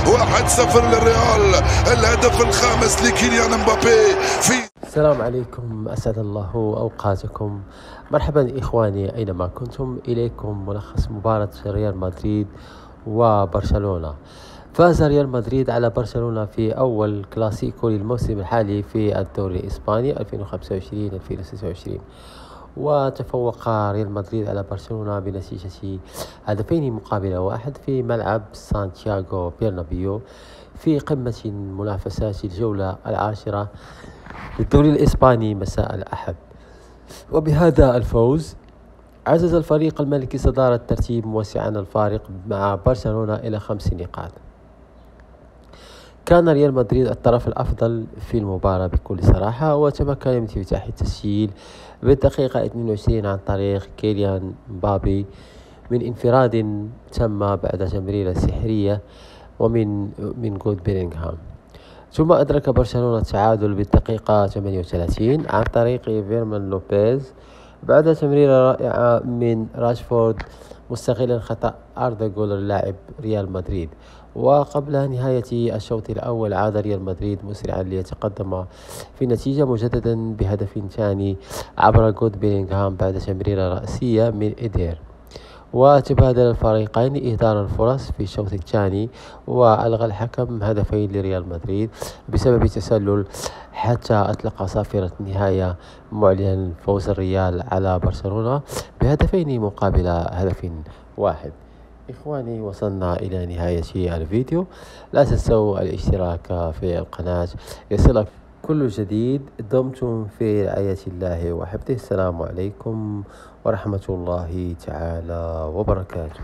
1-0 للريال. الهدف الخامس لكيليان مبابي في السلام عليكم، أسعد الله أوقاتكم. مرحبا إخواني أينما كنتم، إليكم ملخص مباراة ريال مدريد وبرشلونة. فاز ريال مدريد على برشلونة في أول كلاسيكو للموسم الحالي في الدوري الإسباني 2025-2026، وتفوق ريال مدريد على برشلونة بنتيجة 2-1 في ملعب سانتياغو برنابيو في قمة منافسات الجولة العاشرة للدوري الإسباني مساء الأحد. وبهذا الفوز عزز الفريق الملكي صدارة الترتيب، موسعا الفارق مع برشلونة إلى 5 نقاط. كان ريال مدريد الطرف الأفضل في المباراة بكل صراحة، وتمكن من افتتاح التسجيل بالدقيقة 22 عن طريق كيليان مبابي من انفراد تم بعد تمريرة سحرية من جود بيلينغهام. ثم أدرك برشلونة التعادل بالدقيقة 38 عن طريق فيرمان لوبيز بعد تمريرة رائعة من راشفورد مستغلا خطأ أردا جولر لاعب ريال مدريد. وقبل نهاية الشوط الأول عاد ريال مدريد مسرعا ليتقدم في النتيجة مجددا بهدف ثاني عبر جود بيلينغهام بعد تمريرة رأسية من إيدير. وتبادل الفريقين إهدار الفرص في الشوط الثاني، وألغى الحكم هدفين لريال مدريد بسبب التسلل، حتى أطلق صافرة النهاية معلنا فوز الريال على برشلونة بهدفين مقابل هدف واحد. إخواني، وصلنا إلى نهاية الفيديو. لا تنسوا الاشتراك في القناة يصلك كل جديد. دمتم في رعاية الله وحفظه. السلام عليكم ورحمة الله تعالى وبركاته.